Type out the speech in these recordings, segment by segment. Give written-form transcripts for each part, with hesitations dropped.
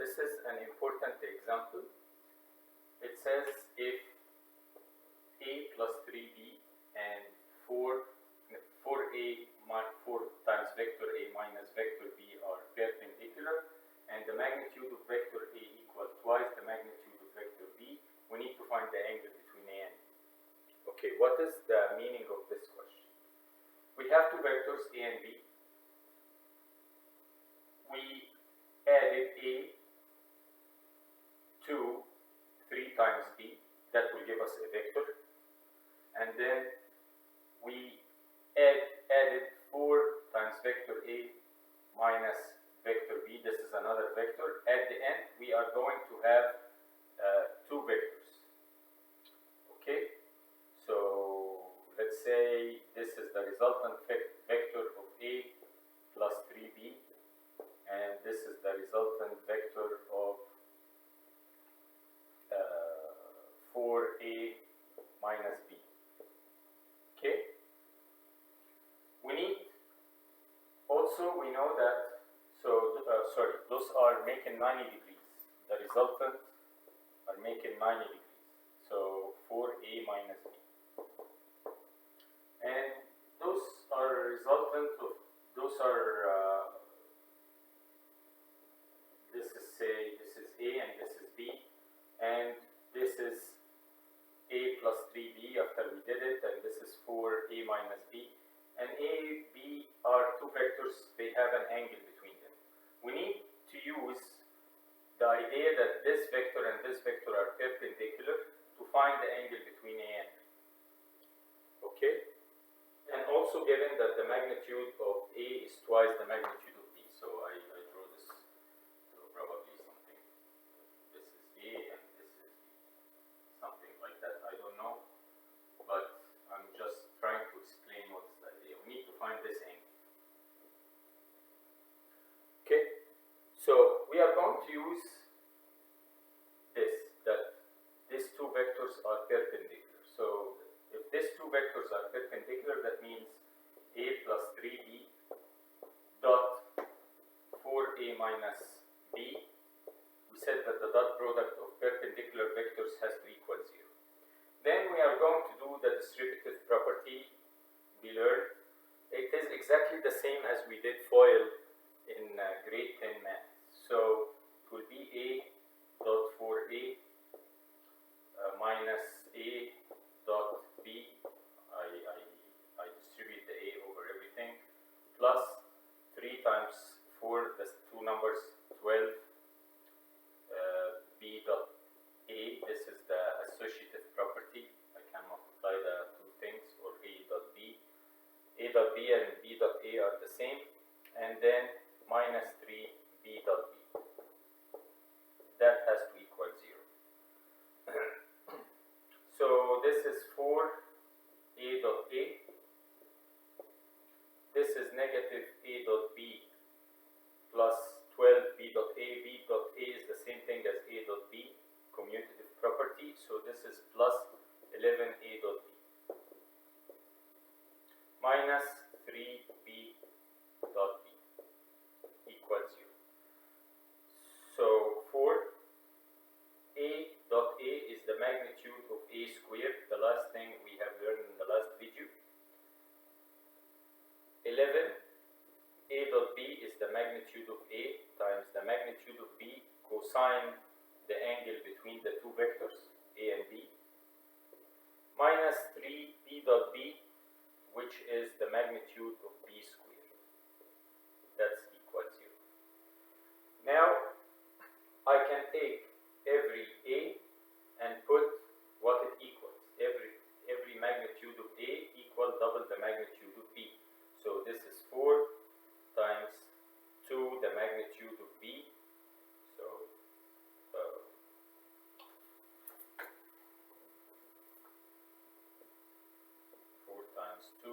this is an important example. It says if a plus 3b and 4a 4 times vector a minus vector b are perpendicular, and the magnitude of vector a equal twice the magnitude of vector b, we need to find the angle between a and b. Okay, what is the meaning of this question? We have two vectors a and b. We added a to 3 times b, that will give us a vector, and then we added 4 times vector a minus vector b. This is another vector. At the end, we are going to have two vectors. Okay, so let's say this is the resultant vector of a plus 3b, and this is the resultant vector of 4a minus b. Okay, we know that, those are making 90 degrees. The resultant are making 90 degrees. So 4a minus b. And those are resultant of, this is a and this is b, and this is a plus 3b after we did it, and this is 4a minus b. And a, b are two vectors, they have an angle between them. We need to use the idea that this vector and this vector are perpendicular to find the angle between a and b. Okay? And also given that the magnitude of a is twice the magnitude of b. So I draw this, so probably something, this is a and this is b. Something like that, I don't know. But I'm just trying to explain what's the idea. We need to find this angle. Okay? So we are going to use this, that these two vectors are perpendicular. So if these two vectors are perpendicular, that means a plus 3b dot 4a minus b. We said that the dot product of perpendicular vectors has to equal 0. Then we are going to do the distributive property we learned. It is exactly the same as we did FOIL in grade 10 math. So it will be a dot 4a minus a dot b. I distribute the a over everything, plus 3 times 4, that's two numbers, 12, b dot a, this is the associative property. I can multiply the two things, or a dot b. A dot b and b dot a are the same, and then minus 3 b dot b. That has to equal 0. So this is 4 a dot a. This is negative a dot b plus 12 b dot a. B dot a is the same thing as a dot b, commutative property. So this is plus 11 a dot b minus 3 b dot b equals 0. So 4 a dot a is the magnitude of a squared, the last thing we have learned in the last video. 11 a dot b is the magnitude of a times the magnitude of b cosine the angle between the two vectors a and b, minus 3 b dot b, which is the magnitude of b squared. That's equal 0. Now I can take every a and put what it equals. Every magnitude of a equal double the magnitude of b. So this is 4 times 2 the magnitude of b. So 4 times 2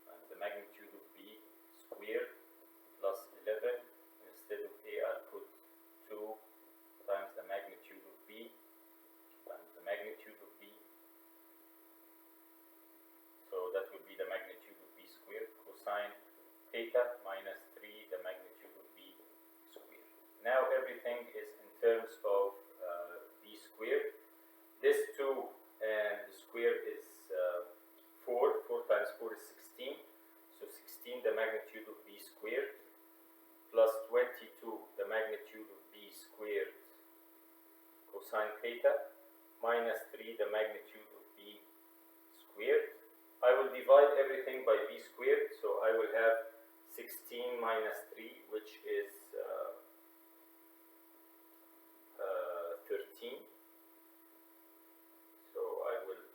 times the magnitude of b squared plus everything is in terms of b squared. This 2 and the square is 4. 4 times 4 is 16. So 16 the magnitude of b squared plus 22 the magnitude of b squared cosine theta minus 3 the magnitude of b squared. I will divide everything by b squared, so I will have 16 minus 3, which is 13. So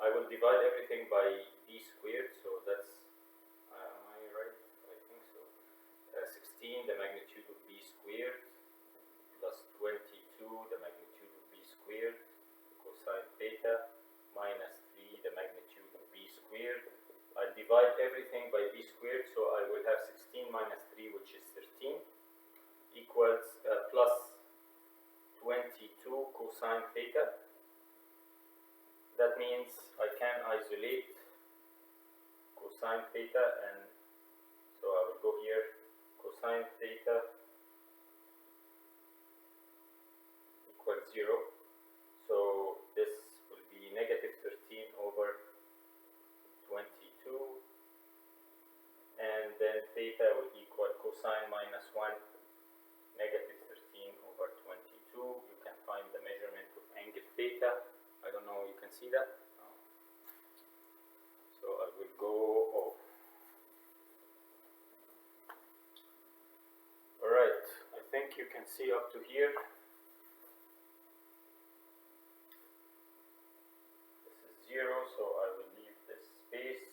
I will divide everything by b squared, so that's am I right? I think so. 16 the magnitude of b squared plus 22 the magnitude of b squared cosine theta minus 3 the magnitude of b squared. I'll divide everything by b squared, so I will have 16 minus 3, which is 13, equals plus 22 cosine theta. That means I can isolate cosine theta, and so I will go here, cosine theta equals 0. So this will be negative 13 over 22, and then theta will equal cosine minus 1, negative 13 over 22. You can find the measurement of angle theta. I don't know, you can see that? No. So I will go off. Alright, I think you can see up to here. This is 0, so I will leave this space.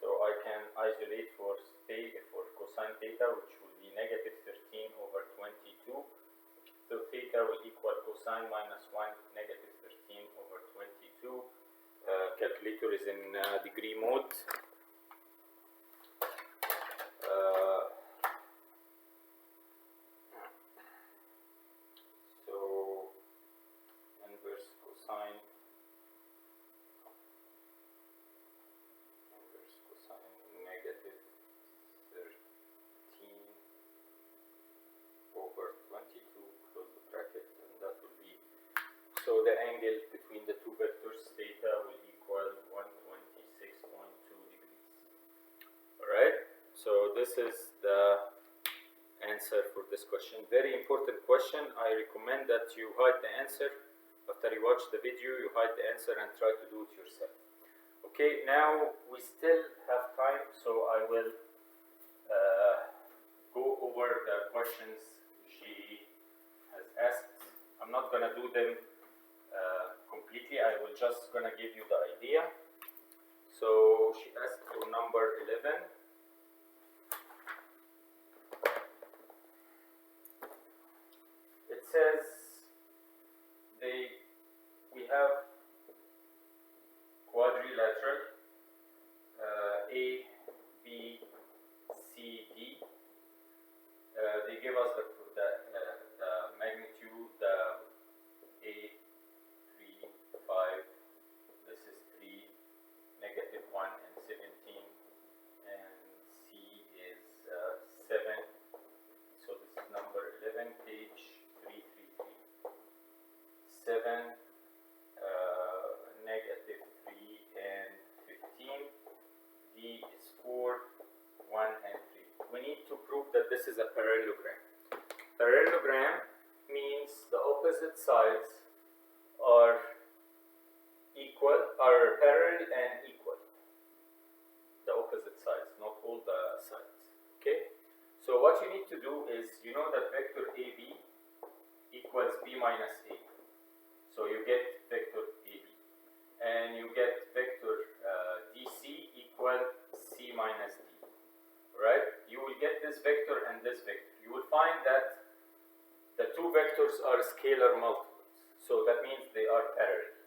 So I can isolate for cosine theta, which will be negative 13 over 22. So theta will equal cosine minus 1, negative 13 over 22. Calculator is in degree mode. So inverse cosine negative 13 over 22, close the bracket, and that will be, so the angle between the two vectors theta will equal 126.2 degrees. Alright, so this is the answer for this question. Very important question. I recommend that you hide the answer. After you watch the video, you hide the answer and try to do it yourself. Okay, now we still have time, so I will go over the questions she has asked. I'm not going to do them completely, I will just going to give you the idea. So she asked for number 11. It says we have quadrilateral A, B, C, D. They give us the magnitude, A, 3, 5, this is 3, negative 1 and 17, and C is 7. So this is number 11, page 333. 7, negative 3 and 15. D is 4, 1 and 3. We need to prove that this is a parallelogram. Parallelogram means the opposite sides are parallel and equal. The opposite sides, not all the sides. Okay? So what you need to do is, you know that vector AB equals B minus A. So you get vector AB. And you get vector DC equal C minus D. Right? You will get this vector and this vector. You will find that the two vectors are scalar multiples. So that means they are parallel.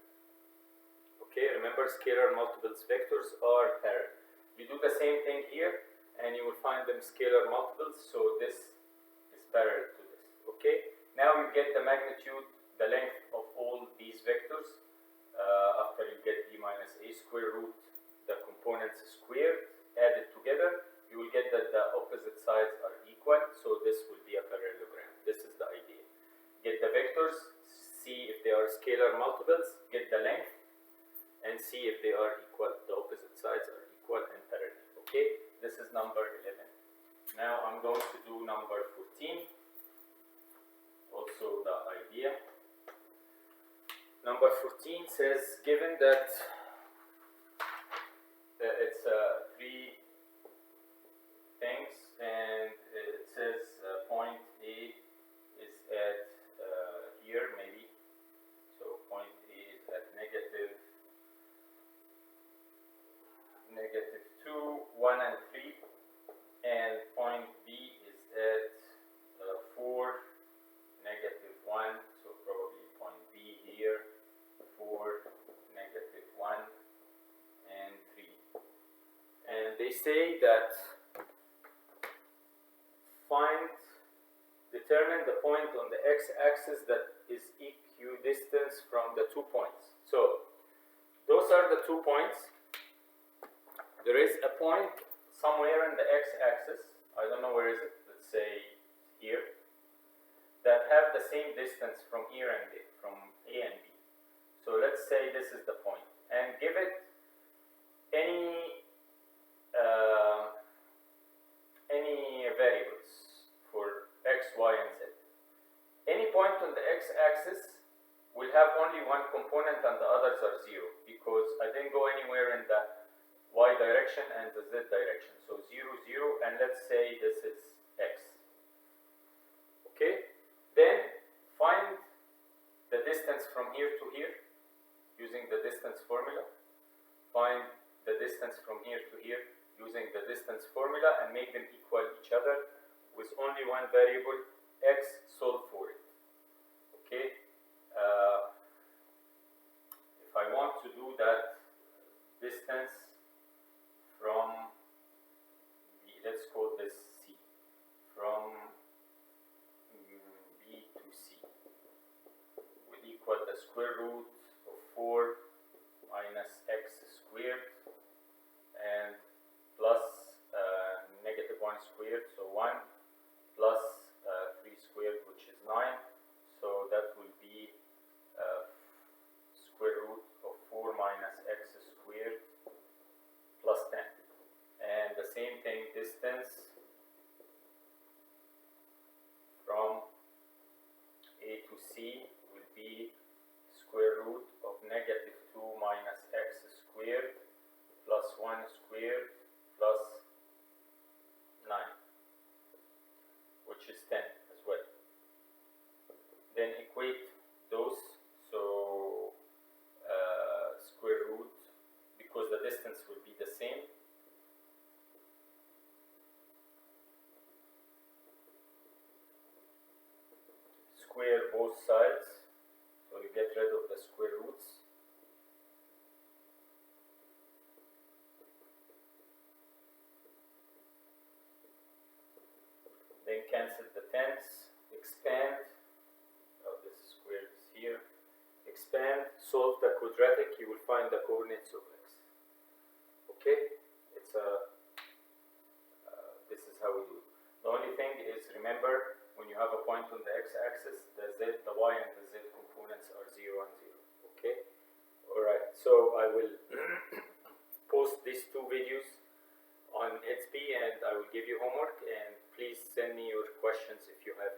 Okay, remember scalar multiples vectors are parallel. You do the same thing here and you will find them scalar multiples. So this is parallel to this. Okay, now you get the magnitude, the length of all these vectors. After you get b minus a square root the components squared, added together, you will get that the opposite sides are equal, so this will be a parallelogram. This is the idea. scalar multiples, get the length, and see if they are equal, the opposite sides are equal and parallel. Okay, this is number 11. Now I'm going to do number 14, also the idea. Number 14 says, given that it's three things, and it says point A is at here maybe, so point A is at negative 2, 1 and 3, and point B is at 4, negative 1, so probably point B here, 4, negative 1 and 3. And they say that determine the point on the x-axis that is equidistant from the 2 points. So those are the 2 points. There is a point somewhere in the x-axis, I don't know where is it, let's say here, that have the same distance from here and there, from A and B. So let's say this is the point, and give it any variables for x, y, and z. Any point on the x-axis will have only one component and the others are 0, because I didn't go anywhere in the y direction and the z direction. So 0, 0, and let's say this is x. Okay? Then find the distance from here to here using the distance formula. Find the distance from here to here using the distance formula, and make them equal each other with only one variable, x. Solve for it. Okay? If I want to do that distance from B, let's call this C, from B to C, will equal the square root of 4 minus x squared and plus negative 1 squared, so 1 plus 3 squared, which is 9, so that will be square root of 4 minus x squared plus 10. And the same thing, distance from A to C will be square root of negative 2 minus x squared plus 1 squared plus 9, which is 10 as well. Then equate those, so square root, because the distance will be the same, square both sides, so you get rid of the square roots. Then cancel the tens, expand, this square is here, expand, solve the quadratic, you will find the coordinates of x. Okay, it's this is how we do it. The only thing is, remember, when you have a point on the x-axis, the z, the y, and the z components are 0 and 0. Okay, alright, so I will post these 2 videos on EDSB, and I will give you homework, and please send me your questions if you have